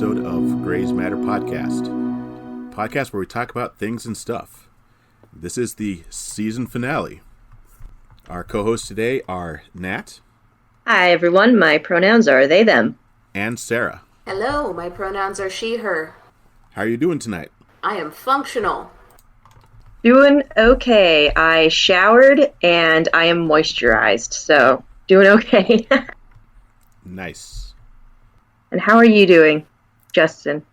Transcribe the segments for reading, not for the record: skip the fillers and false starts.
episode of GraysMatter podcast where we talk about things and stuff. This is the season finale. Our co-hosts today are Nat. Hi, everyone. My pronouns are they, them. And Sarah. Hello, my pronouns are she, her. How are you doing tonight? I am functional. Doing okay. I showered and I am moisturized, so doing okay. Nice. And how are you doing, Justin?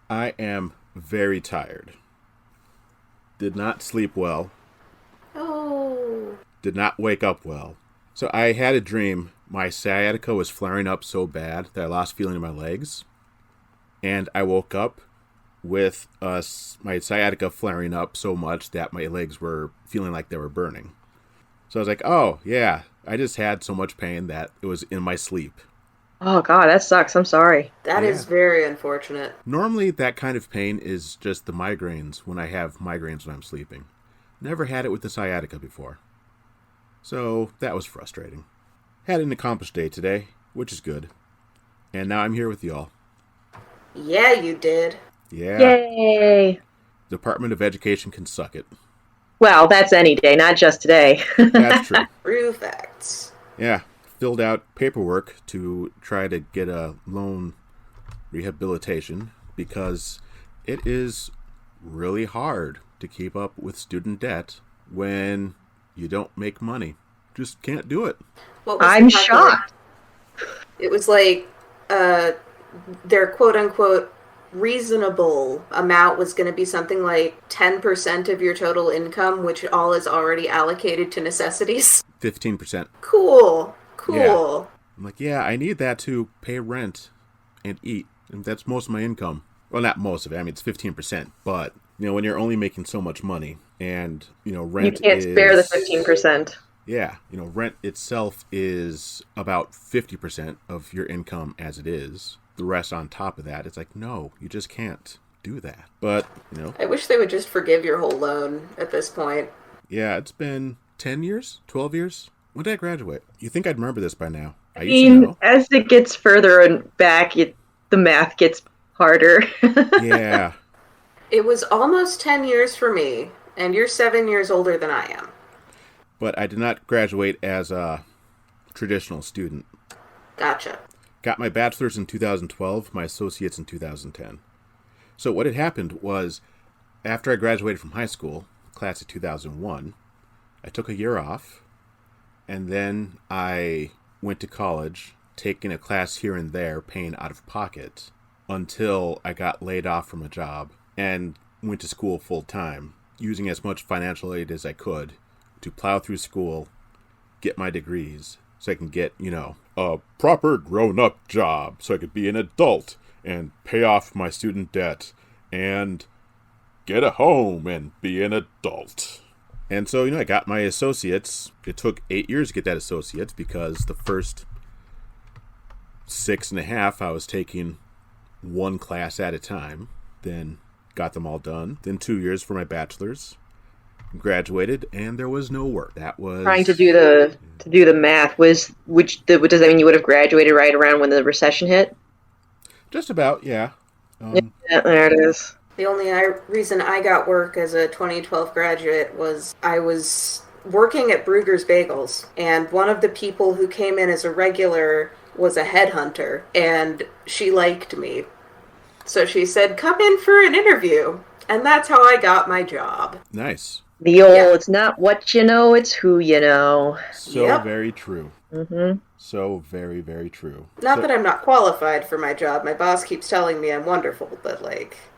I am very tired. Did not sleep well. Oh. Did not wake up well. So I had a dream. My sciatica was flaring up so bad that I lost feeling in my legs. And I woke up with my sciatica flaring up so much that my legs were feeling like they were burning. So I was like, oh, yeah, I just had so much pain that it was in my sleep. Oh, God, that sucks. I'm sorry. That is very unfortunate. Normally, that kind of pain is just the migraines when I have migraines when I'm sleeping. Never had it with the sciatica before. So that was frustrating. Had an accomplished day today, which is good. And now I'm here with y'all. Yeah, you did. Yeah. Yay! Department of Education can suck it. Well, that's any day, not just today. That's true. True facts. Yeah. Filled out paperwork to try to get a loan rehabilitation because it is really hard to keep up with student debt when you don't make money. Just can't do it. I'm shocked. It was like their quote-unquote reasonable amount was going to be something like 10% of your total income, which all is already allocated to necessities. 15%. Cool. Yeah. I'm like, yeah, I need that to pay rent and eat. And that's most of my income. Well, not most of it. I mean, it's 15%. But, when you're only making so much money and, rent you can't spare the 15%. Yeah. Rent itself is about 50% of your income as it is. The rest on top of that, it's like, no, you just can't do that. But, I wish they would just forgive your whole loan at this point. Yeah, it's been 10 years, 12 years. When did I graduate? You think I'd remember this by now? I mean, as it gets further back, the math gets harder. Yeah. It was almost 10 years for me, and you're 7 years older than I am. But I did not graduate as a traditional student. Gotcha. Got my bachelor's in 2012, my associate's in 2010. So what had happened was, after I graduated from high school, class of 2001, I took a year off, and then I went to college, taking a class here and there, paying out of pocket, until I got laid off from a job, and went to school full time, using as much financial aid as I could to plow through school, get my degrees, so I can get, a proper grown-up job, so I could be an adult and pay off my student debt and get a home and be an adult. And so, I got my associates. It took 8 years to get that associate's because the first 6.5 I was taking one class at a time. Then got them all done. Then 2 years for my bachelor's. Graduated, and there was no work. That was trying to do the math. Does that mean you would have graduated right around when the recession hit? Just about, yeah. Yeah, there it is. The only reason I got work as a 2012 graduate was I was working at Brugger's Bagels, and one of the people who came in as a regular was a headhunter, and she liked me. So she said, come in for an interview, and that's how I got my job. Nice. The old, It's not what you know, it's who you know. So very true. Mm-hmm. So very, very true. Not that I'm not qualified for my job. My boss keeps telling me I'm wonderful, but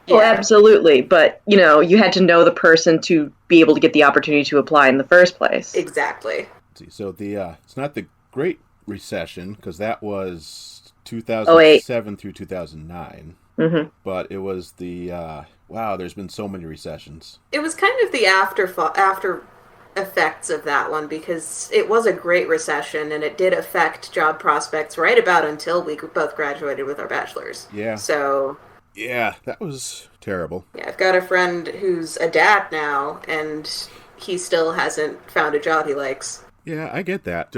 Oh, absolutely. But, you had to know the person to be able to get the opportunity to apply in the first place. Exactly. Let's see. So it's not the Great Recession, because that was 2007 through 2009. Mm-hmm. But it was wow, there's been so many recessions. It was kind of the after effects of that one, because it was a great recession and it did affect job prospects right about until we both graduated with our bachelors. Yeah. So... yeah, that was terrible. Yeah, I've got a friend who's a dad now, and he still hasn't found a job he likes. Yeah, I get that.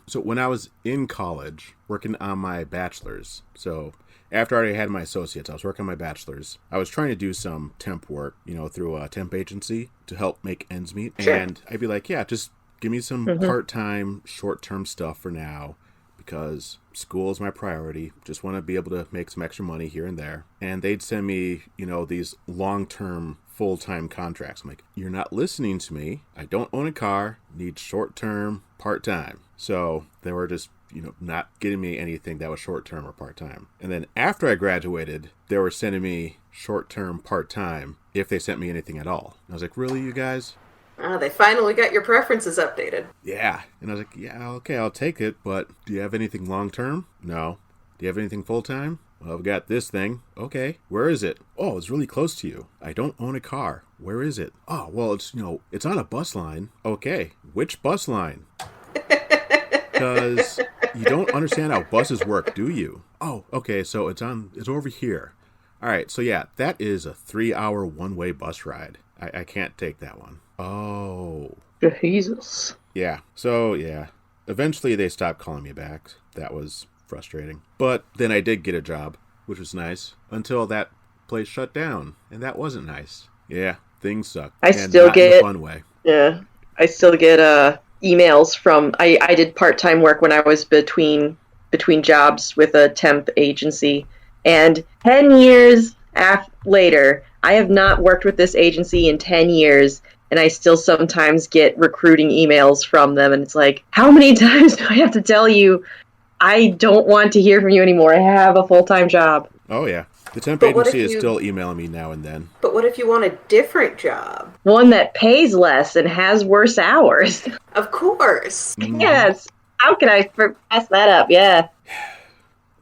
So when I was in college, working on my bachelor's, so after I already had my associates, I was working on my bachelor's. I was trying to do some temp work, through a temp agency to help make ends meet. Sure. And I'd be like, yeah, just give me some part-time, short-term stuff for now because school is my priority. Just want to be able to make some extra money here and there. And they'd send me, these long-term full-time contracts. I'm like, you're not listening to me. I don't own a car, need short-term, part-time. So they were just, not getting me anything that was short-term or part-time. And then after I graduated, they were sending me short-term, part-time if they sent me anything at all. And I was like, really, you guys? They finally got your preferences updated. Yeah. And I was like, yeah, okay, I'll take it, but do you have anything long-term? No. Do you have anything full-time? Well, I've got this thing. Okay. Where is it? Oh, it's really close to you. I don't own a car. Where is it? Oh, well, it's on a bus line. Okay. Which bus line? Because you don't understand how buses work, do you? Oh, okay, so it's over here. All right, so yeah, that is a 3-hour one-way bus ride. I can't take that one. Oh. Jesus. Yeah, so yeah. Eventually they stopped calling me back. That was frustrating. But then I did get a job, which was nice, until that place shut down. And that wasn't nice. Yeah, things suck. I and still not get in a fun way. Yeah. I still get emails from I did part-time work when I was between jobs with a temp agency, and 10 years later I have not worked with this agency in 10 years, and I still sometimes get recruiting emails from them, and it's like, how many times do I have to tell you I don't want to hear from you anymore? I have a full-time job. Oh yeah. The temp agency is still emailing me now and then. But what if you want a different job? One that pays less and has worse hours. Of course. Yes. How can I pass that up? Yeah.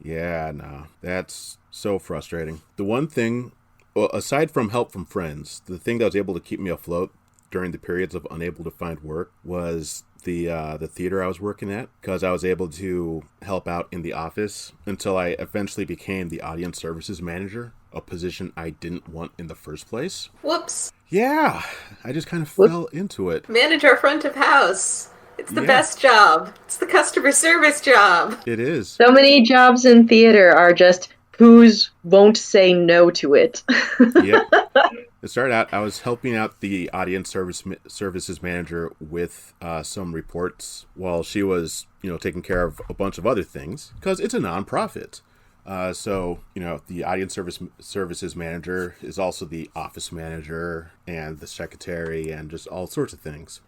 Yeah, no. That's so frustrating. The one thing, well, aside from help from friends, the thing that was able to keep me afloat during the periods of unable to find work was the theater I was working at, because I was able to help out in the office until I eventually became the audience services manager, a position I didn't want in the first place. Whoops. Yeah, I just kind of fell into it. Manage our front of house. It's the best job. It's the customer service job. It is. So many jobs in theater are just who's won't say no to it. Yep. It started out, I was helping out the audience services manager with some reports while she was, taking care of a bunch of other things, because it's a nonprofit. So, the audience services manager is also the office manager and the secretary and just all sorts of things.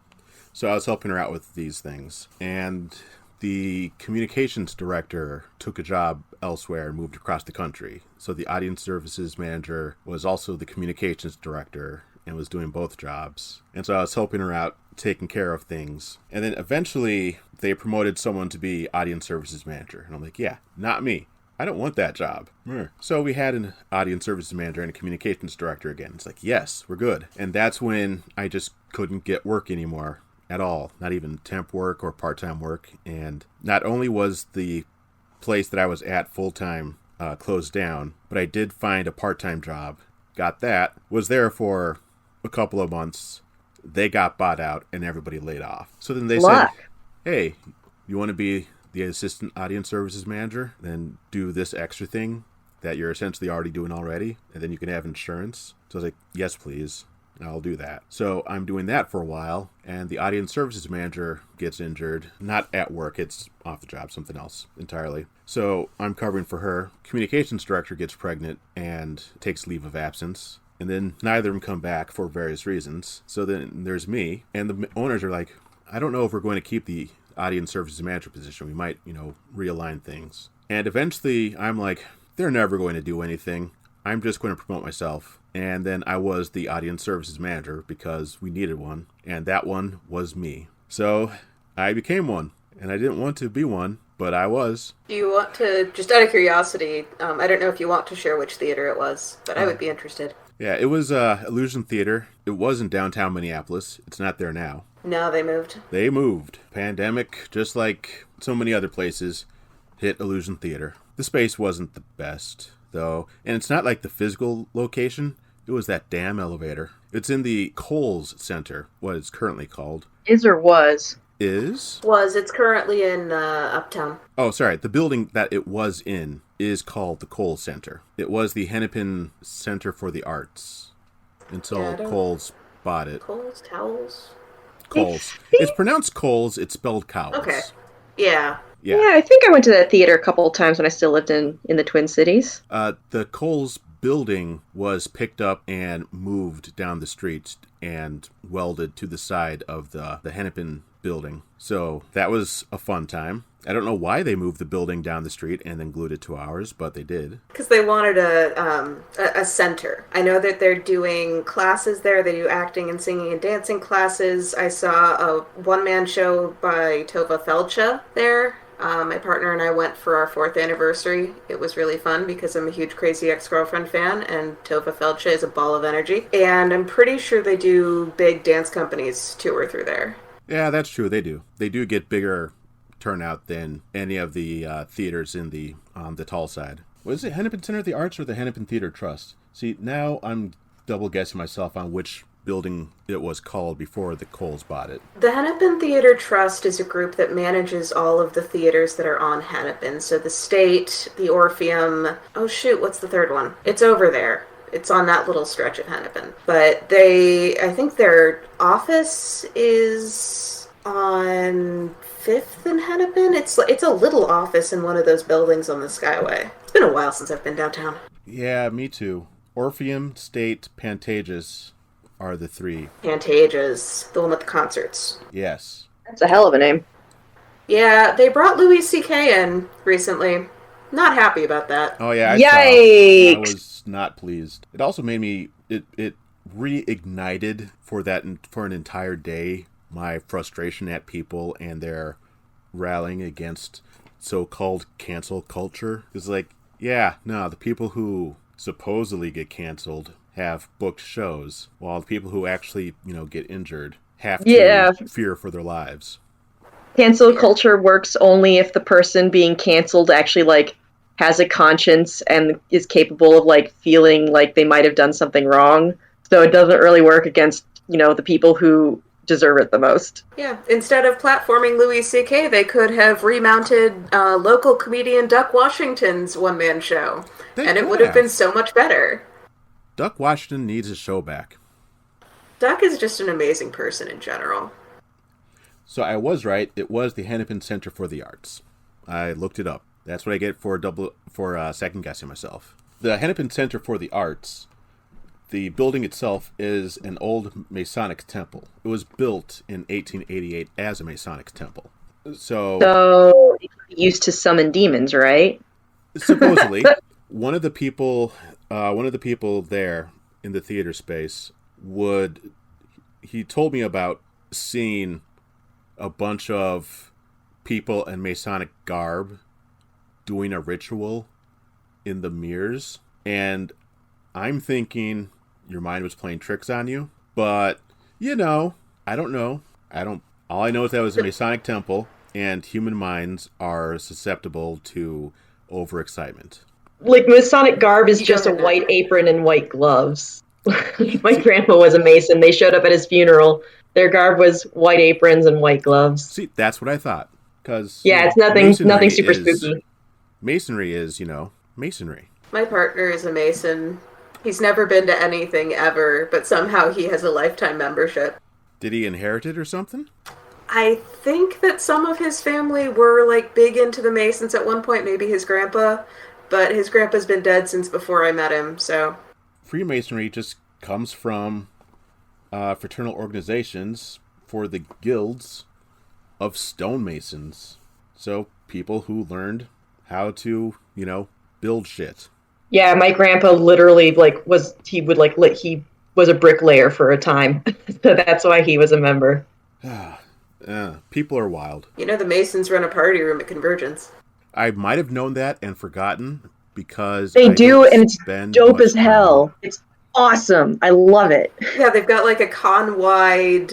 So I was helping her out with these things. And the communications director took a job elsewhere and moved across the country. So the audience services manager was also the communications director and was doing both jobs. And so I was helping her out, taking care of things. And then eventually they promoted someone to be audience services manager. And I'm like, yeah, not me. I don't want that job. So we had an audience services manager and a communications director again. It's like, yes, we're good. And that's when I just couldn't get work anymore. At all, not even temp work or part-time work. And not only was the place that I was at full-time closed down, but I did find a part-time job. Got that, was there for a couple of months. They got bought out and everybody laid off. So then they said, hey, you want to be the assistant audience services manager? Then do this extra thing that you're essentially already doing already, and then you can have insurance. So I was like, yes, please. I'll do that. So I'm doing that for a while, and the audience services manager gets injured. Not at work, it's off the job, something else entirely. So I'm covering for her. Communications director gets pregnant and takes leave of absence. And then neither of them come back for various reasons. So then there's me, and the owners are like, I don't know if we're going to keep the audience services manager position. We might, realign things. And eventually I'm like, they're never going to do anything. I'm just going to promote myself. And then I was the audience services manager because we needed one. And that one was me. So I became one. And I didn't want to be one, but I was. Do you want to, just out of curiosity, I don't know if you want to share which theater it was, but I would be interested. Yeah, it was Illusion Theater. It was in downtown Minneapolis. It's not there now. No, they moved. They moved. Pandemic, just like so many other places, hit Illusion Theater. The space wasn't the best, though. And it's not like the physical location. It was that damn elevator. It's in the Kohl's Center, what it's currently called. Is or was? is... It's currently in Uptown. Oh, sorry. The building that it was in is called the Kohl's Center. It was the Hennepin Center for the Arts until Kohl's bought it. Kohl's? Towels? Kohl's. It's pronounced Kohl's. It's spelled Cowles. Okay. Yeah. Yeah, I think I went to that theater a couple of times when I still lived in the Twin Cities. The Kohl's building was picked up and moved down the street and welded to the side of the Hennepin building. So that was a fun time. I don't know why they moved the building down the street and then glued it to ours, but they did. Because they wanted a center. I know that they're doing classes there. They do acting and singing and dancing classes. I saw a one-man show by Tova Felcha there. My partner and I went for our 4th anniversary. It was really fun because I'm a huge Crazy Ex-Girlfriend fan, and Tova Felcha is a ball of energy. And I'm pretty sure they do big dance companies tour through there. Yeah, that's true. They do. They do get bigger turnout than any of the theaters in the tall side. Was it Hennepin Center of the Arts or the Hennepin Theater Trust? See, now I'm double guessing myself on which building it was called before the Kohl's bought it. The Hennepin Theater Trust is a group that manages all of the theaters that are on Hennepin. So the State, the Orpheum, what's the third one? It's over there. It's on that little stretch of Hennepin. But I think their office is on 5th and Hennepin. It's a little office in one of those buildings on the Skyway. It's been a while since I've been downtown. Yeah, me too. Orpheum, State, Pantages are the 3. Pantages, the one with the concerts. Yes. That's a hell of a name. Yeah, they brought Louis C.K. in recently. Not happy about that. Oh yeah, Yikes! I was not pleased. It also made me it reignited for an entire day my frustration at people and their rallying against so-called cancel culture. It's like, the people who supposedly get canceled have booked shows, while the people who actually, get injured have to fear for their lives. Cancel culture works only if the person being canceled actually, has a conscience and is capable of, feeling like they might have done something wrong. So it doesn't really work against, the people who deserve it the most. Yeah, instead of platforming Louis C.K., they could have remounted local comedian Duck Washington's one-man show. It would have been so much better. Duck Washington needs his show back. Duck is just an amazing person in general. So I was right. It was the Hennepin Center for the Arts. I looked it up. That's what I get for second guessing myself. The Hennepin Center for the Arts, the building itself is an old Masonic temple. It was built in 1888 as a Masonic temple. So it could be used to summon demons, right? Supposedly, one of the people there in the theater space he told me about seeing a bunch of people in Masonic garb doing a ritual in the mirrors, and I'm thinking your mind was playing tricks on you, but I don't know. All I know is that it was a Masonic temple, and human minds are susceptible to overexcitement. Masonic garb is just a white apron and white gloves. My grandpa was a Mason. They showed up at his funeral. Their garb was white aprons and white gloves. See, that's what I thought. It's nothing super spooky. Masonry is, masonry. My partner is a Mason. He's never been to anything ever, but somehow he has a lifetime membership. Did he inherit it or something? I think that some of his family were, big into the Masons at one point, maybe his grandpa, but his grandpa's been dead since before I met him, so... Freemasonry just comes from fraternal organizations for the guilds of stonemasons. So people who learned how to, build shit. Yeah, my grandpa literally was a bricklayer for a time. So that's why he was a member. People are wild. The Masons run a party room at Convergence. I might have known that and forgotten because they do, and it's dope as hell. It's awesome. I love it. Yeah, they've got a con-wide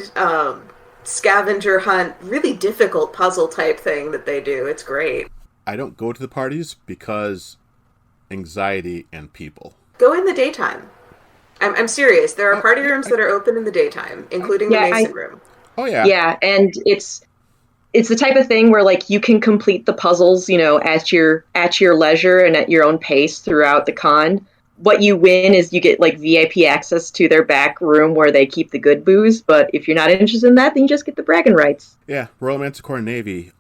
scavenger hunt, really difficult puzzle type thing that they do. It's great. I don't go to the parties because anxiety and people. Go in the daytime. I'm serious. There are party rooms that are open in the daytime, including the Mason room. Oh, yeah. Yeah, and it's it's the type of thing where like you can complete the puzzles, at your leisure and at your own pace throughout the con. What you win is you get like VIP access to their back room where they keep the good booze. But if you're not interested in that, then you just get the bragging rights. Yeah, Royal Manticore Navy,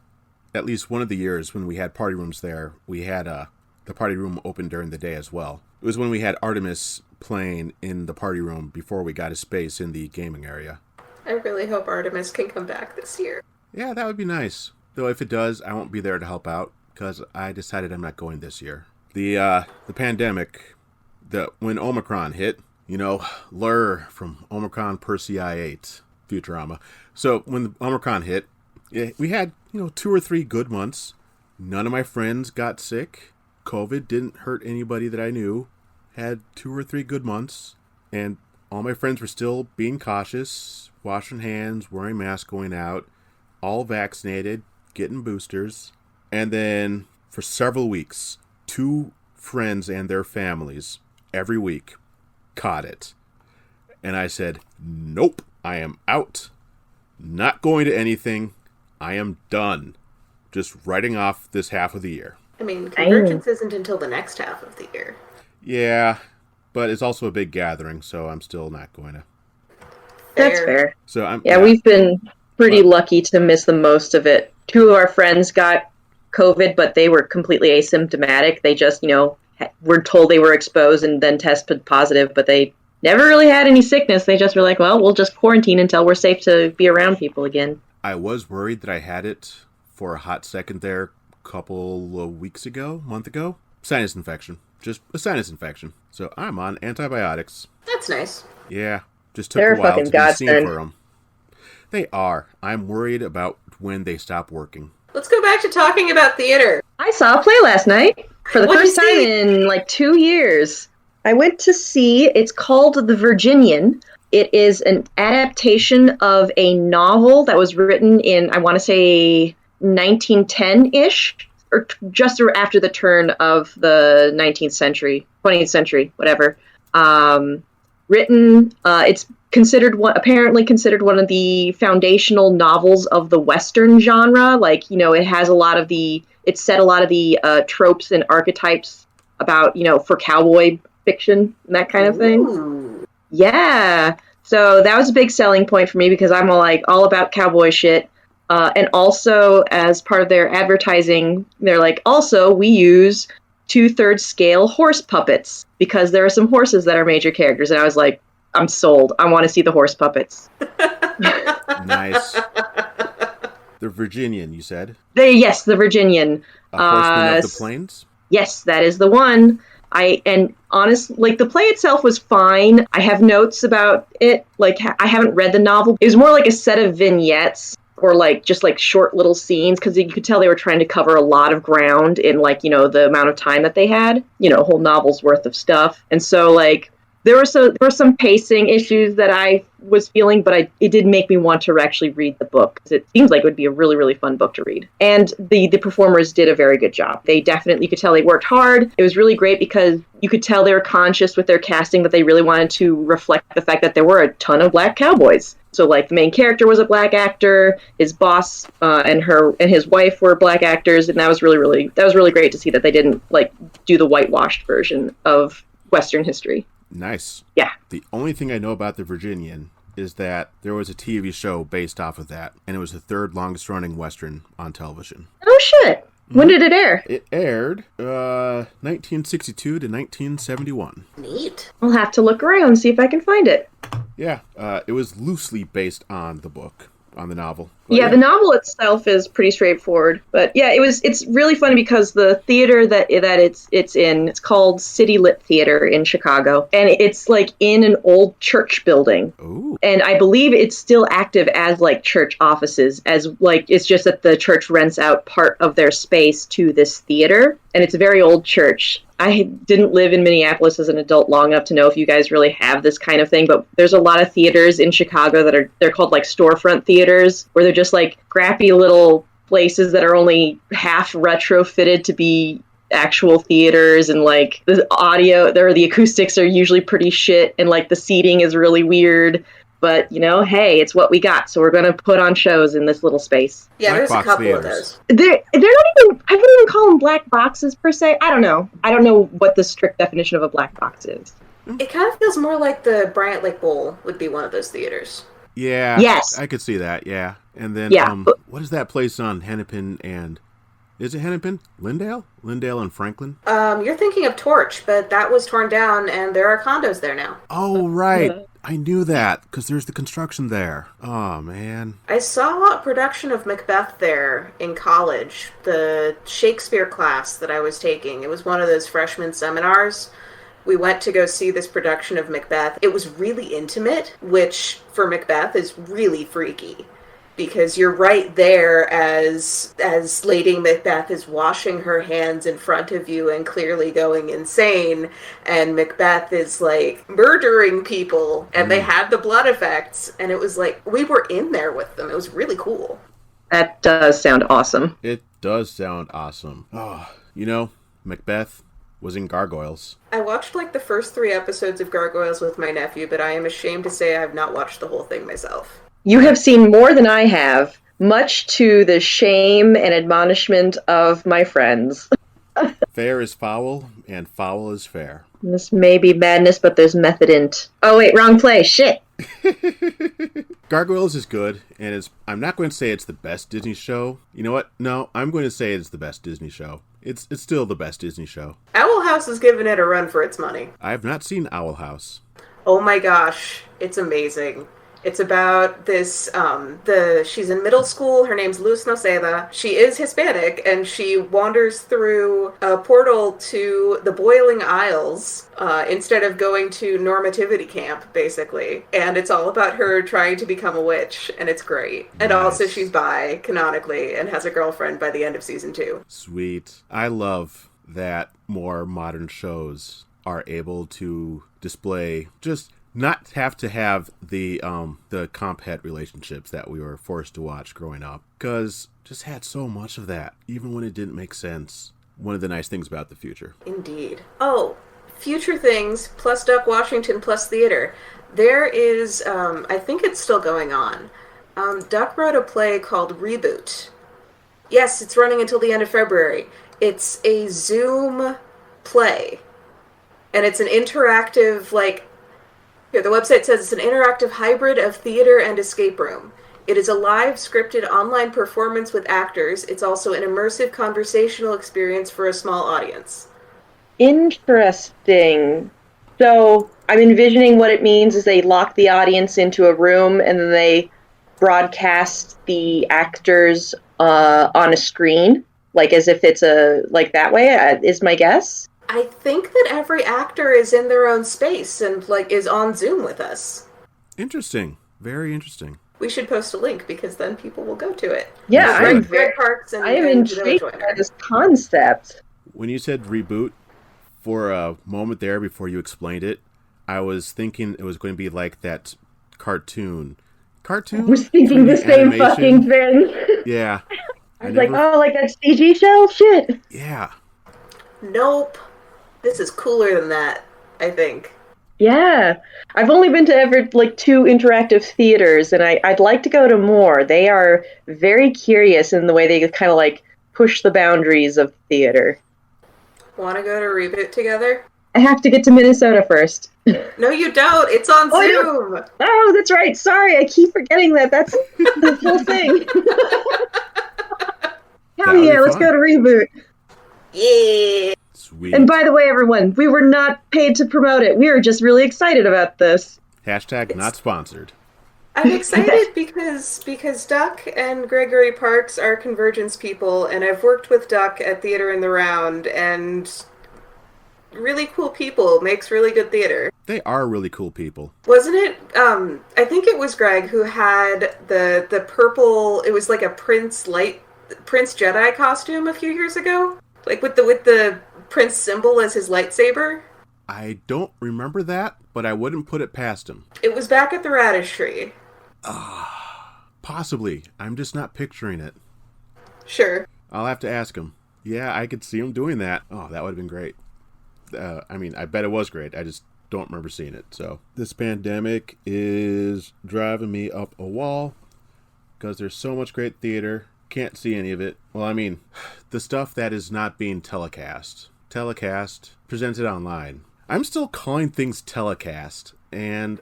at least one of the years when we had party rooms there, we had the party room open during the day as well. It was when we had Artemis playing in the party room before we got a space in the gaming area. I really hope Artemis can come back this year. Yeah, that would be nice. Though if it does, I won't be there to help out because I decided I'm not going this year. The pandemic, when Omicron hit, Lur from Omicron Persei 8, Futurama. So when the Omicron hit, we had, 2 or 3 good months. None of my friends got sick. COVID didn't hurt anybody that I knew. Had 2 or 3 good months. And all my friends were still being cautious, washing hands, wearing masks going out, all vaccinated, getting boosters. And then for several weeks, 2 friends and their families every week caught it. And I said, nope, I am out. Not going to anything. I am done. Just writing off this half of the year. I mean, Convergence isn't until the next half of the year. Yeah, but it's also a big gathering, so I'm still not going to. That's fair. So we've been pretty lucky to miss the most of it. 2 of our friends got COVID, but they were completely asymptomatic. They just, were told they were exposed and then tested positive, but they never really had any sickness. They just were like, well, we'll just quarantine until we're safe to be around people again. I was worried that I had it for a hot second there a couple of month ago. Sinus infection. Just a sinus infection. So I'm on antibiotics. That's nice. Yeah, just took a while to be seen for them. They are. I'm worried about when they stop working. Let's go back to talking about theater. I saw a play last night for the first time in like 2 years. I went to see, it's called The Virginian. It is an adaptation of a novel that was written in, I want to say, 1910-ish, or just after the turn of the 19th century, 20th century, whatever. It's apparently considered one of the foundational novels of the Western genre. Like, it has it set a lot of the tropes and archetypes about, for cowboy fiction and that kind of thing. Ooh. Yeah. So that was a big selling point for me because I'm all about cowboy shit. And also, as part of their advertising, they're like, also, we use 2/3 scale horse puppets because there are some horses that are major characters. And I was like, I'm sold. I want to see the horse puppets. Nice. The Virginian, you said? Yes, the Virginian. A Horseman of the Plains? Yes, that is the one. And honestly, the play itself was fine. I have notes about it. I haven't read the novel. It was more like a set of vignettes or just short little scenes because you could tell they were trying to cover a lot of ground in the amount of time that they had, a whole novel's worth of stuff. And so there were some pacing issues that I was feeling, but it did make me want to actually read the book because it seems like it would be a really, really fun book to read. And the performers did a very good job. You could tell they worked hard. It was really great because you could tell they were conscious with their casting that they really wanted to reflect the fact that there were a ton of black cowboys. So the main character was a black actor, his boss and his wife were black actors, and that was really great to see that they didn't do the whitewashed version of Western history. Nice. Yeah. The only thing I know about The Virginian is that there was a TV show based off of that, and it was the 3rd longest running Western on television. Oh, shit. When did it air? It aired 1962 to 1971. Neat. I'll have to look around and see if I can find it. Yeah, it was loosely based on the book, on the novel. Yeah, the novel itself is pretty straightforward. But yeah, it's really funny because the theater that it's in, it's called City Lit Theater in Chicago. And it's in an old church building. Ooh. And I believe it's still active as church offices, as it's just that the church rents out part of their space to this theater. And it's a very old church. I didn't live in Minneapolis as an adult long enough to know if you guys really have this kind of thing, but there's a lot of theaters in Chicago that they're called storefront theaters, where they're just crappy little places that are only half retrofitted to be actual theaters, and the audio, the acoustics are usually pretty shit, and the seating is really weird. But, hey, it's what we got. So we're going to put on shows in this little space. Yeah, Black there's box a couple theaters. of those. They're not even, I wouldn't even call them black boxes per se. I don't know. I don't know what the strict definition of a black box is. It kind of feels more like the Bryant Lake Bowl would be one of those theaters. Yeah. Yes. I could see that, yeah. And then, what is that place on Hennepin and... Is it Hennepin? Lindale? Lindale and Franklin? You're thinking of Torch, but that was torn down, and there are condos there now. Oh, right. Yeah. I knew that, because there's the construction there. Oh, man. I saw a production of Macbeth there in college, the Shakespeare class that I was taking. It was one of those freshman seminars. We went to go see this production of Macbeth. It was really intimate, which for Macbeth is really freaky. Because you're right there as Lady Macbeth is washing her hands in front of you and clearly going insane, and Macbeth is like murdering people, and they had the blood effects, and it was like we were in there with them. It was really cool. That does sound awesome. It does sound awesome. Oh, Macbeth was in Gargoyles. I watched like the first 3 episodes of Gargoyles with my nephew, but I am ashamed to say I have not watched the whole thing myself. You have seen more than I have, much to the shame and admonishment of my friends. Fair is foul, and foul is fair. This may be madness, but there's method in it. Oh, wait, wrong play. Shit. Gargoyles is good, and I'm not going to say it's the best Disney show. You know what? No, I'm going to say it's the best Disney show. It's still the best Disney show. Owl House is giving it a run for its money. I have not seen Owl House. Oh my gosh, it's amazing. It's about this, she's in middle school, her name's Luz Noceda. She is Hispanic, and she wanders through a portal to the Boiling Isles, instead of going to normativity camp, basically. And it's all about her trying to become a witch, and it's great. And also she's bi, canonically, and has a girlfriend by the end of season 2. Sweet. I love that more modern shows are able to display just... not have to have the comp-het relationships that we were forced to watch growing up. Because just had so much of that, even when it didn't make sense. One of the nice things about the future. Indeed. Oh, future things, plus Duck Washington, plus theater. There is, I think it's still going on. Duck wrote a play called Reboot. Yes, it's running until the end of February. It's a Zoom play. And it's an interactive, Here, the website says it's an interactive hybrid of theater and escape room. It is a live, scripted online performance with actors. It's also an immersive conversational experience for a small audience. Interesting. So I'm envisioning what it means is they lock the audience into a room and then they broadcast the actors on a screen, as if it's that way, is my guess. I think that every actor is in their own space and is on Zoom with us. Interesting. Very interesting. We should post a link because then people will go to it. Yeah, I am intrigued by this concept. When you said reboot, for a moment there before you explained it, I was thinking it was going to be like that cartoon. I was thinking the same fucking thing. Yeah. I was like that CG show? Shit. Yeah. Nope. This is cooler than that, I think. Yeah. I've only been to ever 2 interactive theaters, and I'd like to go to more. They are very curious in the way they kind of push the boundaries of theater. Want to go to Reboot together? I have to get to Minnesota first. No, you don't. It's on Zoom. Oh, that's right. Sorry, I keep forgetting that. That's the whole thing. Hell yeah, let's go to Reboot. Yeah. Sweet. And by the way, everyone, we were not paid to promote it. We were just really excited about this. Hashtag not sponsored. I'm excited because Duck and Gregory Parks are Convergence people, and I've worked with Duck at Theater in the Round, and really cool people, makes really good theater. They are really cool people. Wasn't it? I think it was Greg who had the purple. It was like a Prince Jedi costume a few years ago, with the Prince symbol as his lightsaber. I don't remember that, but I wouldn't put it past him. It was back at the Radish Tree. Possibly. I'm just not picturing it. Sure. I'll have to ask him. Yeah, I could see him doing that. Oh, that would have been great. I bet it was great. I just don't remember seeing it. So this pandemic is driving me up a wall because there's so much great theater. Can't see any of it. Well, I mean, the stuff that is not being telecast, presented online. I'm still calling things telecast, and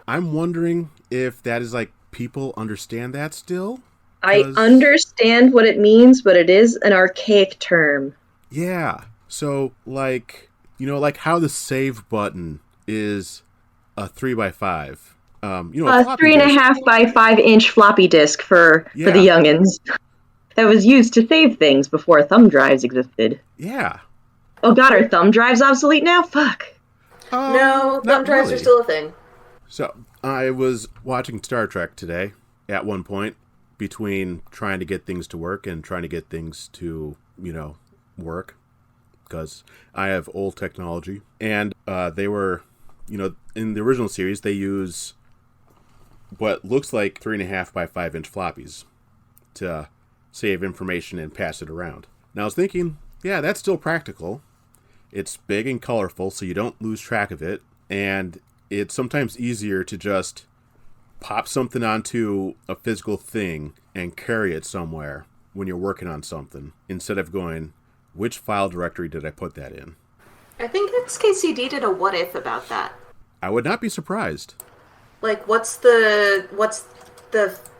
I'm wondering if that is like people understand that still. I understand what it means, but it is an archaic term. Yeah. So, like, you know, like how the save button is a 3x5. A 3.5 by 5 inch floppy disk for the youngins. That was used to save things before thumb drives existed. Yeah. Oh god, are thumb drives obsolete now? Fuck. No, thumb drives are still a thing. So, I was watching Star Trek today at one point between trying to get things to work and trying to get things to, work. Because I have old technology. And they were, in the original series, they use what looks like 3.5 by 5 inch floppies to save information and pass it around. Now I was thinking, yeah, that's still practical. It's big and colorful, so you don't lose track of it. And it's sometimes easier to just pop something onto a physical thing and carry it somewhere when you're working on something, instead of going, which file directory did I put that in? I think XKCD did a what if about that. I would not be surprised. Like, what's the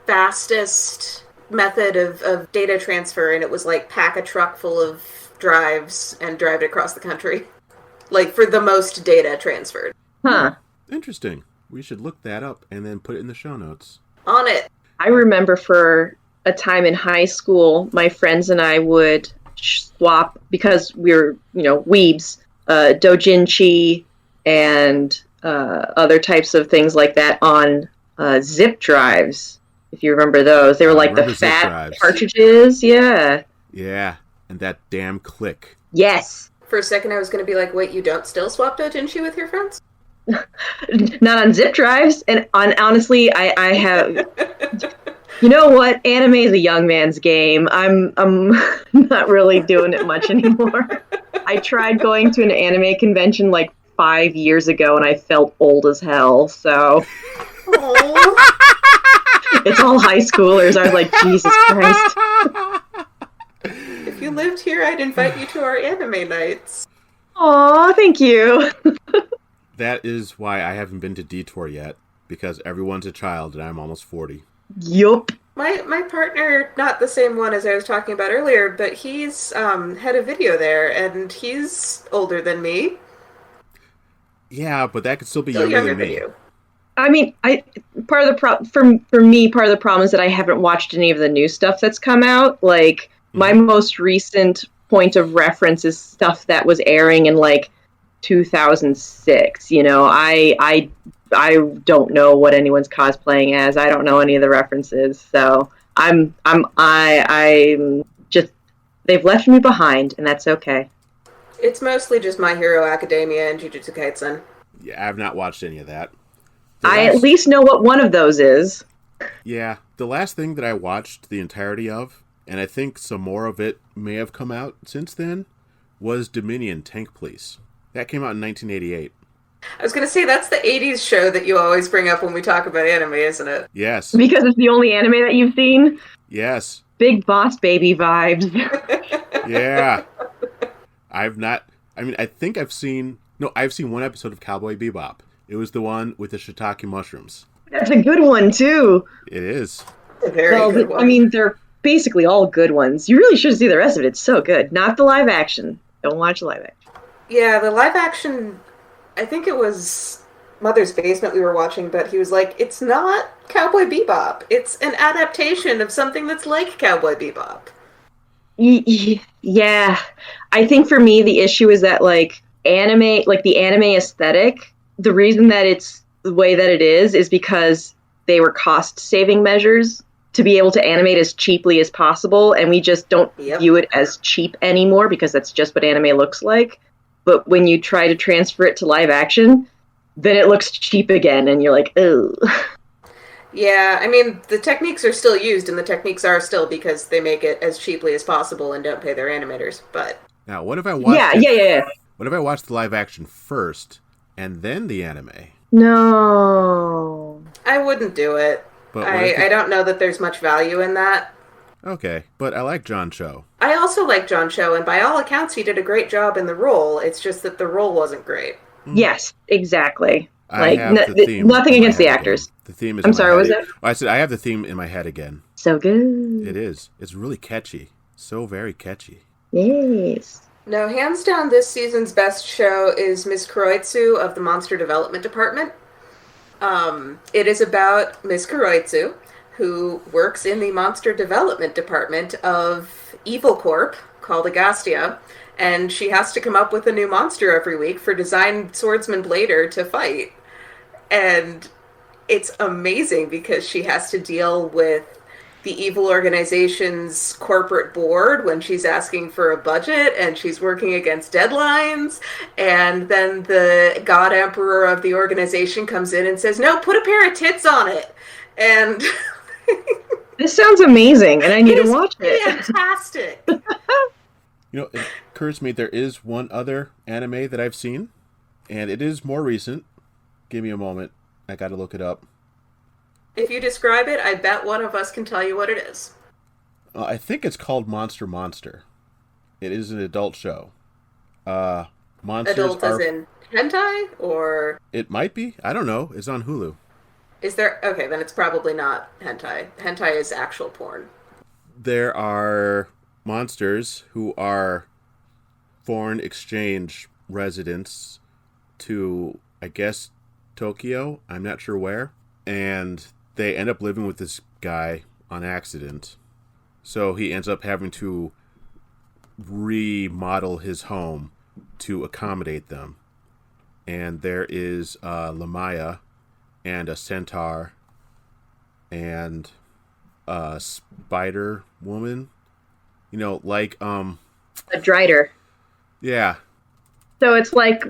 fastest method of data transfer? And it was like pack a truck full of drives and drive it across the country. Like, for the most data transferred. Huh. Interesting. We should look that up and then put it in the show notes. On it. I remember for a time in high school, my friends and I would swap, because we were, weebs, doujinshi and other types of things like that on zip drives, if you remember those. They were like the fat cartridges. Yeah. Yeah, and that damn click. Yes. For a second I was going to be like, wait, you don't still swap doujinshi with your friends? Not on zip drives. And honestly, I have... You know what? Anime is a young man's game. I'm not really doing it much anymore. I tried going to an anime convention like 5 years ago, and I felt old as hell. So it's all high schoolers. I was like, Jesus Christ. If you lived here, I'd invite you to our anime nights. Aw, thank you. That is why I haven't been to Detour yet, because everyone's a child, and I'm almost 40. Yup. My partner, not the same one as I was talking about earlier, but he's head of video there, and he's older than me. Yeah, but that could still be younger than me. I mean, part of the for me, part of the problem is that I haven't watched any of the new stuff that's come out. Like, my most recent point of reference is stuff that was airing in like 2006. I don't know what anyone's cosplaying as. I don't know any of the references, so I'm just, they've left me behind, and that's okay. It's mostly just My Hero Academia and Jujutsu Kaisen. Yeah, I've not watched any of that. At least know what one of those is. Yeah, the last thing that I watched the entirety of, and I think some more of it may have come out since then, was Dominion Tank Police. That came out in 1988. I was going to say, that's the 80s show that you always bring up when we talk about anime, isn't it? Yes. Because it's the only anime that you've seen? Yes. Big Boss Baby vibes. Yeah. I think I've seen one episode of Cowboy Bebop. It was the one with the shiitake mushrooms. That's a good one, too. It is. A very good one. I mean, they're basically all good ones. You really should see the rest of it. It's so good. Not the live action. Don't watch the live action. Yeah, the live action... I think it was Mother's Basement we were watching, but he was like, it's not Cowboy Bebop. It's an adaptation of something that's like Cowboy Bebop. Yeah. I think for me, the issue is that, like, the anime aesthetic, the reason that it's the way that it is because they were cost-saving measures to be able to animate as cheaply as possible, and we just don't view it as cheap anymore because that's just what anime looks like. But when you try to transfer it to live action, then it looks cheap again, and you're like, oh. Yeah, I mean, the techniques are still used, and the techniques are still because they make it as cheaply as possible and don't pay their animators, but... Now, what if I watched Yeah. What if I watched the live action first, and then the anime. No. I wouldn't do it. But I don't know that there's much value in that. Okay, but I like John Cho. I also like John Cho, and by all accounts, he did a great job in the role. It's just that the role wasn't great. Yes, exactly. I have the theme nothing against the actors. Again. The theme is. I'm sorry, was it? I said I have the theme in my head again. So good. It is. It's really catchy. So very catchy. Yes. No, hands down, this season's best show is Miss Kuroitsu of the Monster Development Department. It is about Miss Kuroitsu, who works in the Monster Development Department of Evil Corp, called Agastia, and she has to come up with a new monster every week for Design Swordsman Blader to fight. And it's amazing because she has to deal with the evil organization's corporate board when she's asking for a budget and she's working against deadlines. And then the god emperor of the organization comes in and says, no, put a pair of tits on it. And this sounds amazing, and I need to watch it. Fantastic. It occurs to me there is one other anime that I've seen, and it is more recent. Give me a moment. I gotta look it up. If you describe it, I bet one of us can tell you what it is. I think it's called Monster Monster. It is an adult show. Monsters adult as in hentai, or? It might be. I don't know. It's on Hulu. Is there? Okay, then it's probably not hentai. Hentai is actual porn. There are monsters who are foreign exchange residents to, I guess, Tokyo. I'm not sure where. And they end up living with this guy on accident. So he ends up having to remodel his home to accommodate them. And there is Lamaya and a centaur and a spider woman. Like a drider. Yeah. So it's like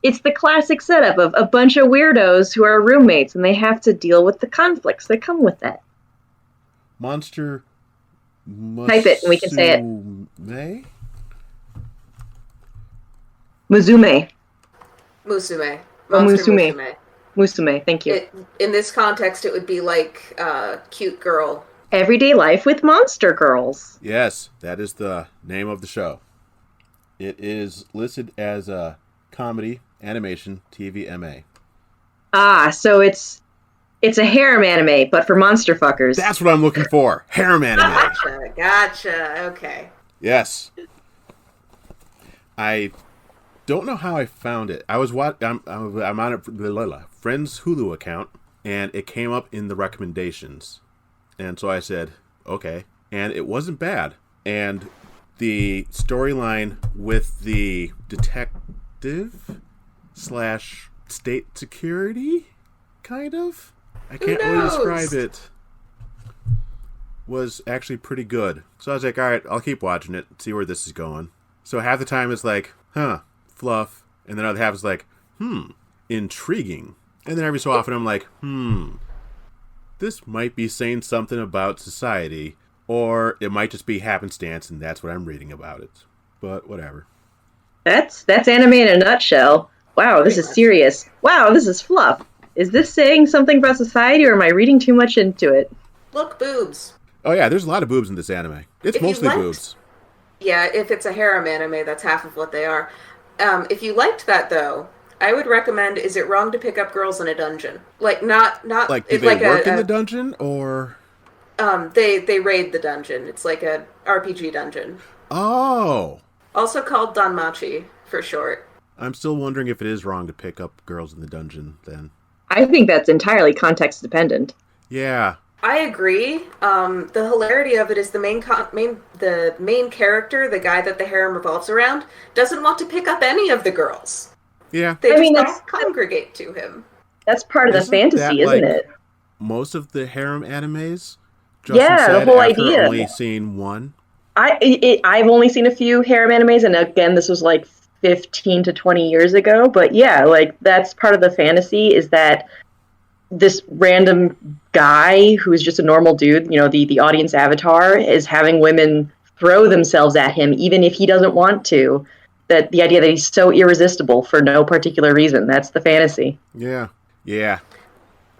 it's the classic setup of a bunch of weirdos who are roommates, and they have to deal with the conflicts that come with that. Monster. Type it, and we can say it. Musume. Monster Musume. Musume, thank you. In this context, it would be like cute girl. Everyday life with monster girls. Yes, that is the name of the show. It is listed as a comedy, animation, TV, MA. Ah, so it's a harem anime, but for monster fuckers. That's what I'm looking for. Harem anime. Gotcha. Okay. Yes. I don't know how I found it. I'm on a friend's Hulu account, and it came up in the recommendations. And so I said, okay. And it wasn't bad. And the storyline with the detective / state security, kind of? I can't really describe it. Was actually pretty good. So I was like, all right, I'll keep watching it, see where this is going. So half the time it's like, fluff. And then other half is like, intriguing. And then every so often I'm like, this might be saying something about society, or it might just be happenstance, and that's what I'm reading about it. But whatever. That's anime in a nutshell. Wow, this is serious. Wow, this is fluff. Is this saying something about society, or am I reading too much into it? Look, boobs. Oh yeah, there's a lot of boobs in this anime. It's mostly boobs. Yeah, if it's a harem anime, that's half of what they are. If you liked that, though, I would recommend Is It Wrong to Pick Up Girls in a Dungeon? Like, not like, do they work in the dungeon, or? They raid the dungeon. It's like a RPG dungeon. Oh. Also called Danmachi, for short. I'm still wondering if it is wrong to pick up girls in the dungeon, then. I think that's entirely context dependent. Yeah. I agree. The hilarity of it is the main character, the guy that the harem revolves around, doesn't want to pick up any of the girls. Yeah. They just all congregate to him. That's part of the fantasy, isn't it? Most of the harem animes? The whole idea. Only seen one. I've only seen a few harem animes, and again, this was like 15 to 20 years ago. But yeah, like that's part of the fantasy is that this random guy who's just a normal dude, the audience avatar, is having women throw themselves at him, even if he doesn't want to. That the idea that he's so irresistible for no particular reason. That's the fantasy. Yeah.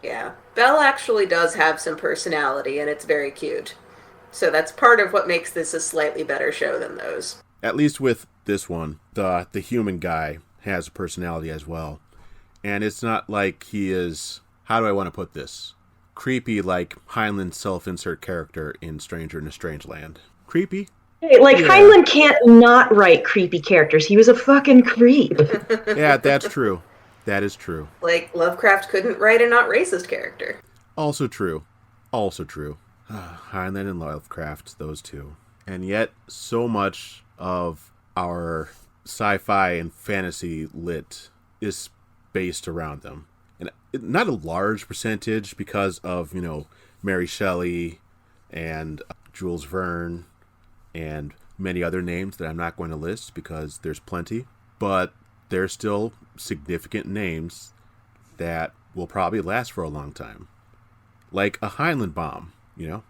Belle actually does have some personality, and it's very cute. So that's part of what makes this a slightly better show than those. At least with this one, the human guy has a personality as well. And it's not like he is, how do I want to put this? Creepy like Heinlein's self-insert character in Stranger in a Strange Land. Creepy? Hey, Heinlein can't not write creepy characters. He was a fucking creep. Yeah, that's true. That is true. Like, Lovecraft couldn't write a not racist character. Also true. Heinlein and Lovecraft, those two. And yet, so much of our sci-fi and fantasy lit is based around them. And not a large percentage because of, Mary Shelley and Jules Verne and many other names that I'm not going to list because there's plenty. But there's still significant names that will probably last for a long time. Like a Heinlein bomb, You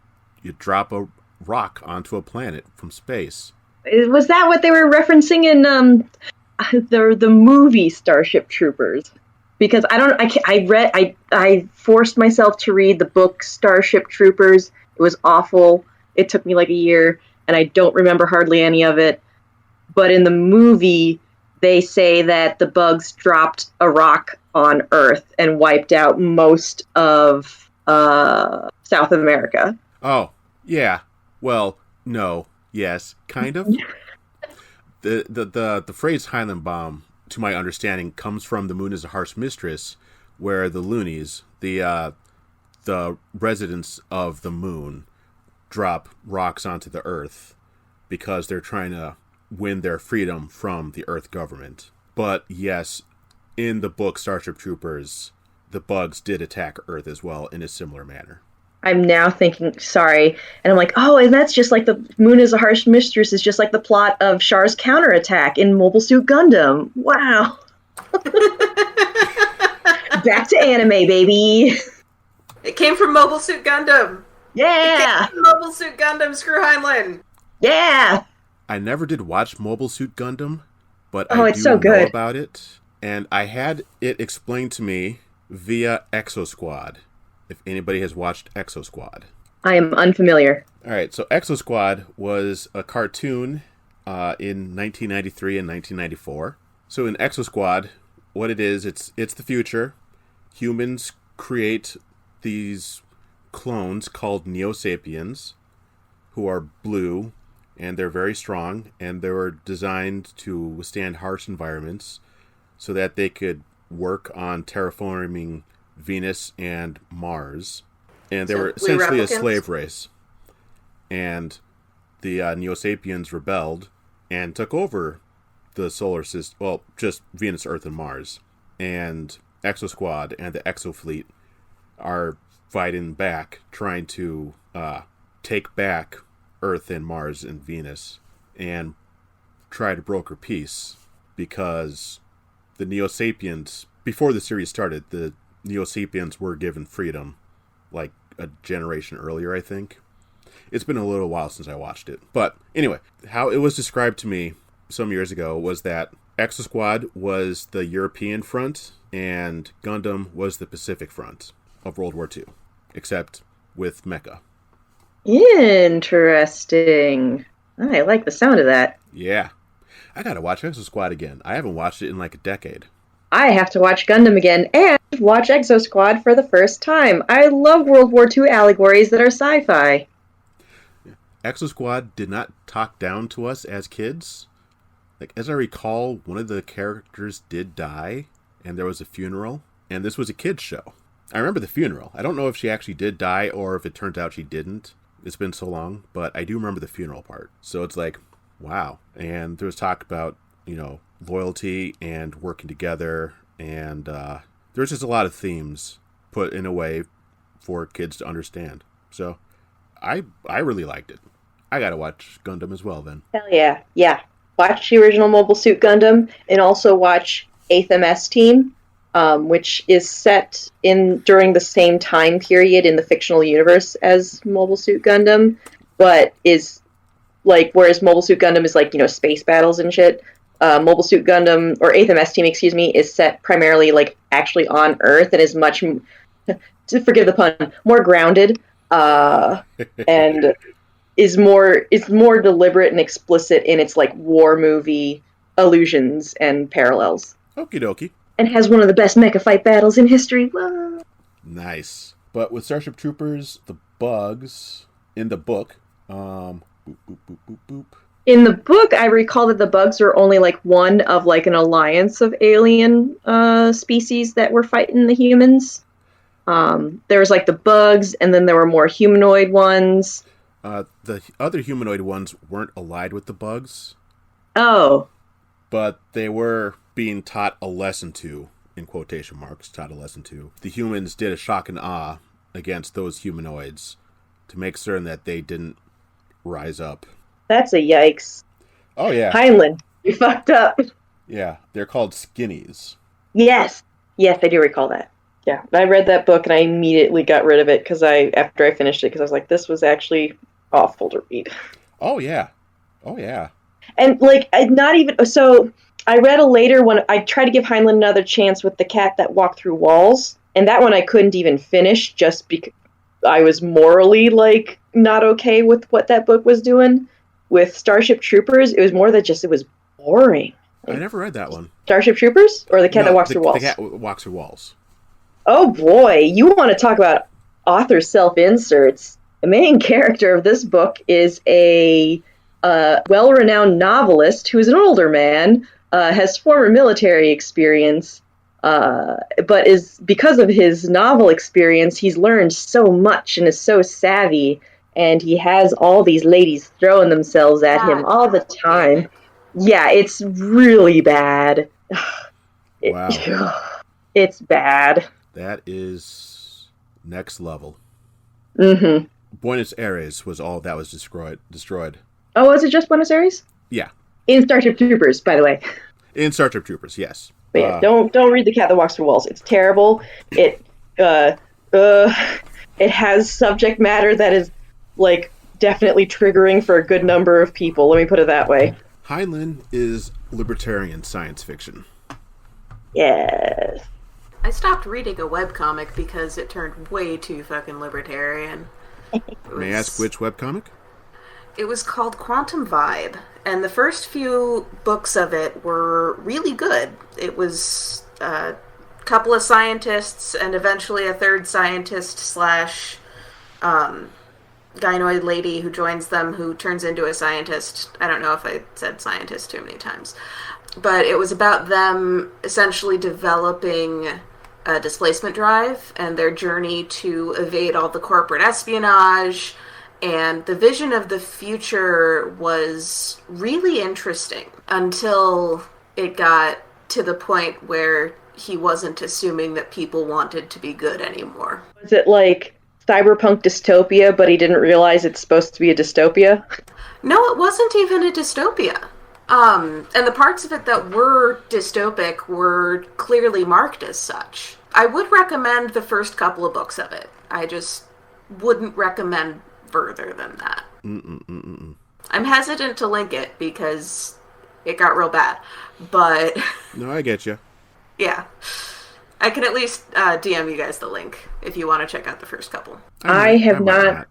drop a rock onto a planet from space. Was that what they were referencing in the movie Starship Troopers? Because I forced myself to read the book Starship Troopers. It was awful. It took me like a year, and I don't remember hardly any of it. But in the movie, they say that the bugs dropped a rock on Earth and wiped out most of South America. Oh, yeah. Well, no. Yes, kind of. The phrase Heinlein bomb, to my understanding, comes from The Moon is a Harsh Mistress, where the loonies, the residents of the moon, drop rocks onto the Earth because they're trying to win their freedom from the Earth government. But yes, in the book Starship Troopers, the bugs did attack Earth as well in a similar manner. I'm now thinking, sorry, and I'm like, oh, and that's just like The Moon is a Harsh Mistress is just like the plot of Char's counterattack in Mobile Suit Gundam. Wow. Back to anime, baby. It came from Mobile Suit Gundam. Yeah. It came from Mobile Suit Gundam, screw Heinlein. Yeah. I never did watch Mobile Suit Gundam, but it's so good. Know about it. And I had it explained to me via Exo Squad. If anybody has watched Exo Squad. I am unfamiliar. All right, so Exo Squad was a cartoon in 1993 and 1994. So in Exo Squad, what it is, it's the future. Humans create these clones called Neo-Sapiens who are blue, and they're very strong, and they were designed to withstand harsh environments so that they could work on terraforming Venus and Mars, and they were essentially a slave race. And the Neo-Sapiens rebelled and took over the solar system, well, just Venus, Earth, and Mars. And Exo Squad and the Exo Fleet are fighting back, trying to take back Earth and Mars and Venus and try to broker peace, because the Neo-Sapiens, before the series started, the Neo-Sapiens were given freedom like a generation earlier, I think. It's been a little while since I watched it. But anyway, how it was described to me some years ago was that Exo Squad was the European front and Gundam was the Pacific front of World War II, except with mecha. Interesting. I like the sound of that. Yeah. I gotta watch Exo Squad again. I haven't watched it in like a decade. I have to watch Gundam again and watch Exo Squad for the first time. I love World War II allegories that are sci-fi. Exo Squad did not talk down to us as kids. Like, as I recall, one of the characters did die, and there was a funeral, and this was a kid's show. I remember the funeral. I don't know if she actually did die or if it turns out she didn't. It's been so long, but I do remember the funeral part. So it's like, wow. And there was talk about, loyalty and working together, and there's just a lot of themes put in a way for kids to understand. So I really liked it. I gotta watch Gundam as well then. Hell yeah. Yeah. Watch the original Mobile Suit Gundam and also watch 8th MS Team, which is set during the same time period in the fictional universe as Mobile Suit Gundam, but is like, whereas Mobile Suit Gundam is like, space battles and shit, Mobile Suit Gundam, or 8th MS Team, excuse me, is set primarily like actually on Earth and is much, to forgive the pun, more grounded, and is more deliberate and explicit in its like war movie allusions and parallels. Okie dokie. And has one of the best mecha fight battles in history. Whoa. Nice. But with Starship Troopers, the bugs in the book, boop, boop, boop, boop, boop. In the book, I recall that the bugs are only like one of like an alliance of alien species that were fighting the humans. There was like the bugs, and then there were more humanoid ones. The other humanoid ones weren't allied with the bugs. Oh. But they were being taught a lesson to, in quotation marks, taught a lesson to. The humans did a shock and awe against those humanoids to make certain that they didn't rise up. That's a yikes. Oh, yeah. Heinlein, you fucked up. Yeah, they're called skinnies. Yes, I do recall that. Yeah, I read that book and I immediately got rid of it after I finished it because I was like, this was actually awful to read. Oh, yeah. And like, I read a later one. I tried to give Heinlein another chance with The Cat That Walked Through Walls, and that one I couldn't even finish just because I was morally like not okay with what that book was doing. With Starship Troopers, it was more that just it was boring. I never read that one. Starship Troopers or The Cat That Walks Through Walls? The Cat Walks Through Walls. Oh boy, you want to talk about author self-inserts. The main character of this book is a well-renowned novelist who is an older man, has former military experience, but because of his novel experience, he's learned so much and is so savvy, and he has all these ladies throwing themselves at him all the time. Yeah, it's really bad. Wow. It's bad. That is next level. Mm-hmm. Buenos Aires was all that was destroyed. Oh, was it just Buenos Aires? Yeah. In Starship Troopers, by the way. In Starship Troopers, yes. But yeah, don't read The Cat That Walks Through Walls. It's terrible. It has subject matter that is like definitely triggering for a good number of people. Let me put it that way. Heinlein is libertarian science fiction. Yes. I stopped reading a webcomic because it turned way too fucking libertarian. May I ask which webcomic? It was called Quantum Vibe, and the first few books of it were really good. It was a couple of scientists and eventually a third scientist slash gynoid lady who joins them, who turns into a scientist. I don't know if I said scientist too many times. But it was about them essentially developing a displacement drive and their journey to evade all the corporate espionage. And the vision of the future was really interesting until it got to the point where he wasn't assuming that people wanted to be good anymore. Was it like cyberpunk dystopia, but he didn't realize it's supposed to be a dystopia? No, it wasn't even a dystopia. And the parts of it that were dystopic were clearly marked as such. I would recommend the first couple of books of it. I just wouldn't recommend further than that. I'm hesitant to link it because it got real bad, but... No, I get you. Yeah. I can at least DM you guys the link if you want to check out the first couple. I have not...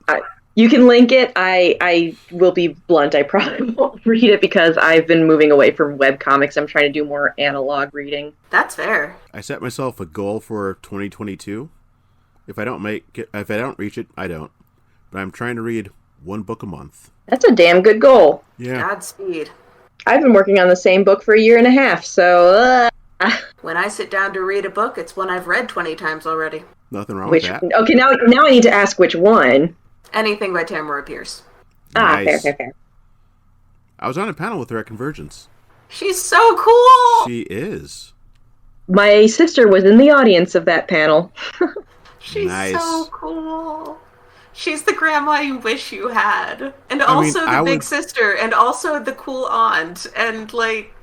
You can link it. I will be blunt. I probably won't read it because I've been moving away from webcomics. I'm trying to do more analog reading. That's fair. I set myself a goal for 2022. If I don't reach it, I don't. But I'm trying to read one book a month. That's a damn good goal. Yeah. Godspeed. I've been working on the same book for a year and a half, so... When I sit down to read a book, it's one I've read 20 times already. Nothing wrong with that. Okay, now I need to ask which one. Anything by Tamara Pierce. Nice. Fair. I was on a panel with her at Convergence. She's so cool! She is. My sister was in the audience of that panel. She's so cool. She's the grandma you wish you had. And also the big sister, and also the cool aunt, and like...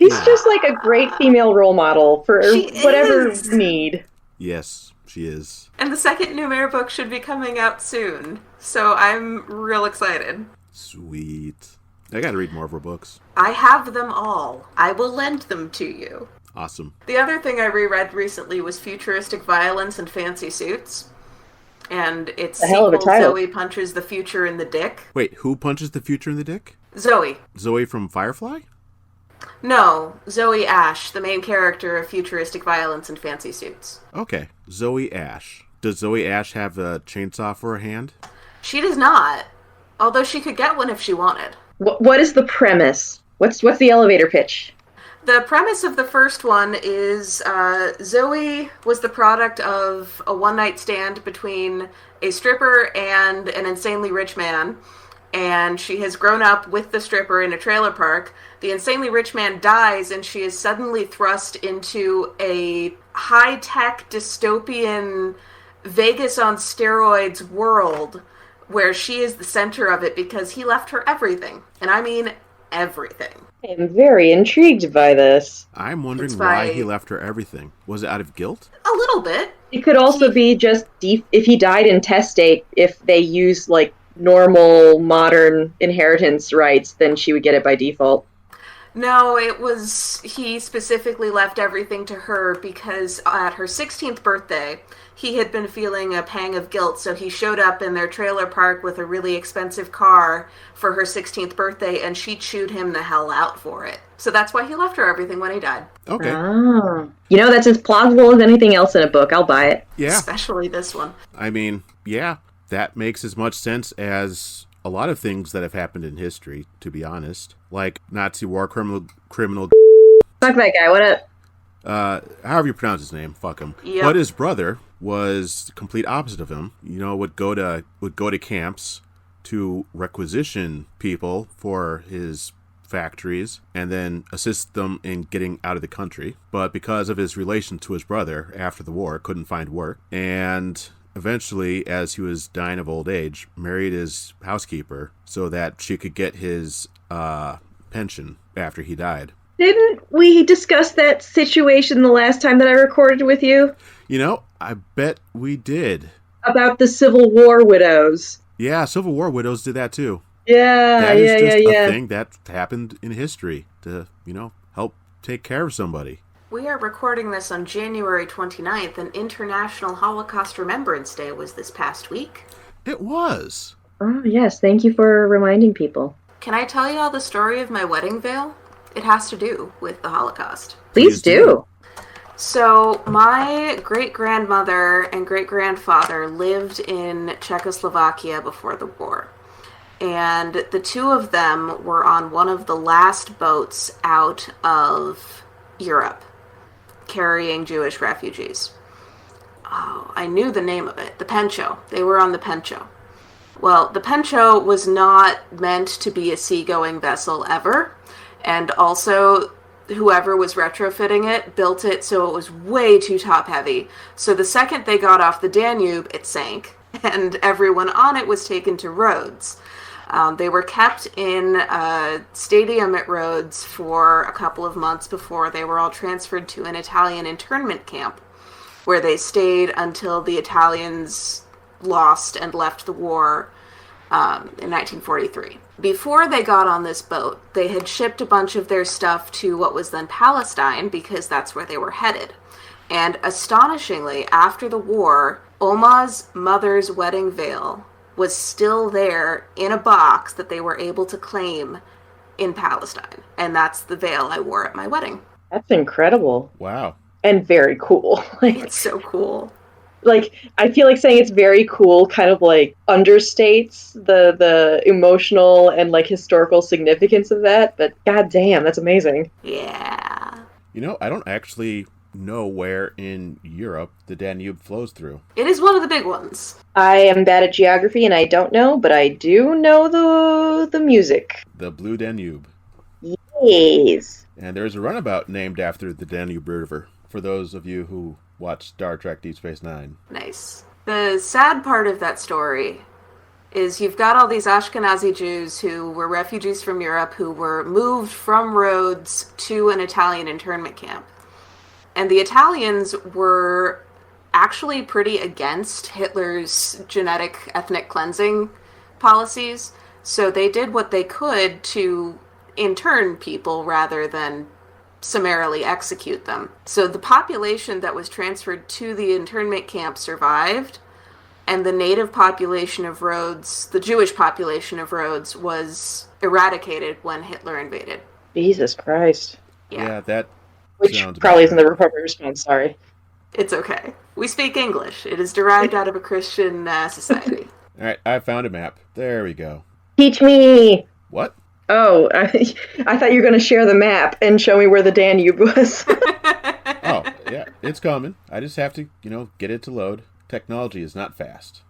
She's just like a great female role model for whatever need. Yes, she is. And the second Numair book should be coming out soon, so I'm real excited. Sweet. I gotta read more of her books. I have them all. I will lend them to you. Awesome. The other thing I reread recently was Futuristic Violence and Fancy Suits. And its A hell of a sequel, title. Zoe Punches the Future in the Dick. Wait, who punches the future in the dick? Zoe. Zoe from Firefly? No, Zoe Ash, the main character of Futuristic Violence and Fancy Suits. Okay, Zoe Ash. Does Zoe Ash have a chainsaw for a hand? She does not, although she could get one if she wanted. What is the premise? What's the elevator pitch? The premise of the first one is Zoe was the product of a one-night stand between a stripper and an insanely rich man, and she has grown up with the stripper in a trailer park. The insanely rich man dies, and she is suddenly thrust into a high-tech dystopian Vegas on steroids world where she is the center of it because he left her everything. And I mean everything. I'm very intrigued by this. I'm wondering It's why by- he left her everything. Was it out of guilt? A little bit. It could also be just if he died intestate, if they used like normal modern inheritance rights, then she would get it by default. No, it was, he specifically left everything to her because at her 16th birthday, he had been feeling a pang of guilt, so he showed up in their trailer park with a really expensive car for her 16th birthday, and she chewed him the hell out for it. So that's why he left her everything when he died. Okay. Ah. You know, that's as plausible as anything else in a book. I'll buy it. Yeah. Especially this one. I mean, yeah, that makes as much sense as a lot of things that have happened in history, to be honest. Like Nazi war criminal. Fuck that guy. What up? However you pronounce his name, fuck him. Yep. But his brother was the complete opposite of him. You know, would go to camps to requisition people for his factories and then assist them in getting out of the country. But because of his relation to his brother after the war, couldn't find work. And eventually, as he was dying of old age, married his housekeeper so that she could get his pension after he died. Didn't we discuss that situation the last time that I recorded with you? You know, I bet we did. About the Civil War widows. Yeah, Civil War widows did that too. Yeah, That is just yeah. a thing that happened in history to, help take care of somebody. We are recording this on January 29th, and International Holocaust Remembrance Day was this past week. It was. Oh, yes. Thank you for reminding people. Can I tell you all the story of my wedding veil? It has to do with the Holocaust. Please do. So, my great-grandmother and great-grandfather lived in Czechoslovakia before the war. And the two of them were on one of the last boats out of Europe, carrying Jewish refugees. Oh, I knew the name of it. The Pencho. They were on the Pencho. Well, the Pencho was not meant to be a seagoing vessel ever. And also, whoever was retrofitting it built it so it was way too top-heavy. So the second they got off the Danube, it sank. And everyone on it was taken to Rhodes. They were kept in a stadium at Rhodes for a couple of months before they were all transferred to an Italian internment camp, where they stayed until the Italians lost and left the war in 1943. Before they got on this boat, they had shipped a bunch of their stuff to what was then Palestine, because that's where they were headed. And astonishingly, after the war, Oma's mother's wedding veil was still there in a box that they were able to claim in Palestine. And that's the veil I wore at my wedding. That's incredible. Wow. And very cool. It's so cool. I feel like saying it's very cool kind of like understates the emotional and like historical significance of that, but goddamn, that's amazing. Yeah. I don't actually know where in Europe the Danube flows through. It is one of the big ones. I am bad at geography and I don't know, but I do know the music. The Blue Danube. Yes. And there's a runabout named after the Danube River, for those of you who watch Star Trek Deep Space Nine. Nice. The sad part of that story is you've got all these Ashkenazi Jews who were refugees from Europe who were moved from Rhodes to an Italian internment camp. And the Italians were actually pretty against Hitler's genetic ethnic cleansing policies. So they did what they could to intern people rather than summarily execute them. So the population that was transferred to the internment camp survived, and the native population of Rhodes, the Jewish population of Rhodes, was eradicated when Hitler invaded. Jesus Christ. Yeah, that Which sounds probably about isn't the appropriate response, sorry. It's okay. We speak English. It is derived out of a Christian society. All right, I found a map. There we go. Teach me! What? Oh, I thought you were going to share the map and show me where the Danube was. Oh, yeah, it's coming. I just have to, get it to load. Technology is not fast.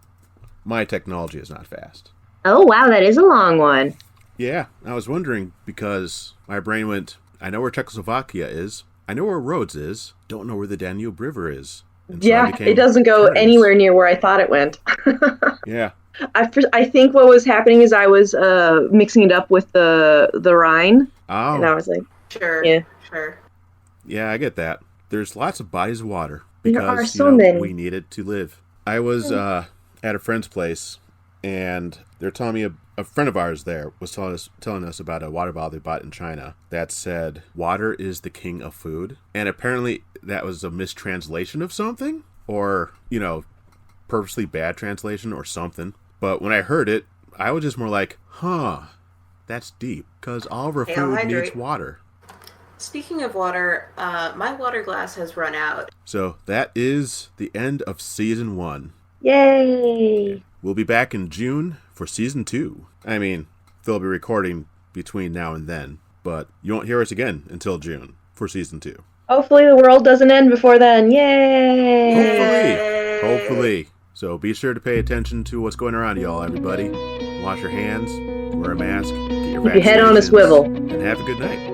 My technology is not fast. Oh, wow, that is a long one. Yeah, I was wondering because my brain went, I know where Czechoslovakia is. I know where Rhodes is. Don't know where the Danube River is. And so yeah, it doesn't go curious. anywhere near where I thought it went. Yeah. I think what was happening is I was mixing it up with the Rhine. Oh. And I was like, Sure. Yeah. Sure. Yeah, I get that. There's lots of bodies of water There are because so many. we need it to live. I was at a friend's place, and they're telling me a friend of ours there was telling us about a water bottle they bought in China that said, water is the king of food. And apparently that was a mistranslation of something, or, purposely bad translation or something. But when I heard it, I was just more like, that's deep, because all of our food hydrate. needs water. Speaking of water, my water glass has run out. So that is the end of season 1. yay! We'll be back in June for season 2. I mean, they'll be recording between now and then, but you won't hear us again until June for season 2. Hopefully the world doesn't end before then. Yay! Hopefully. So be sure to pay attention to what's going around, y'all, everybody. Wash your hands, wear a mask, get your Keep your head on a vaccinations, swivel. and have a good night.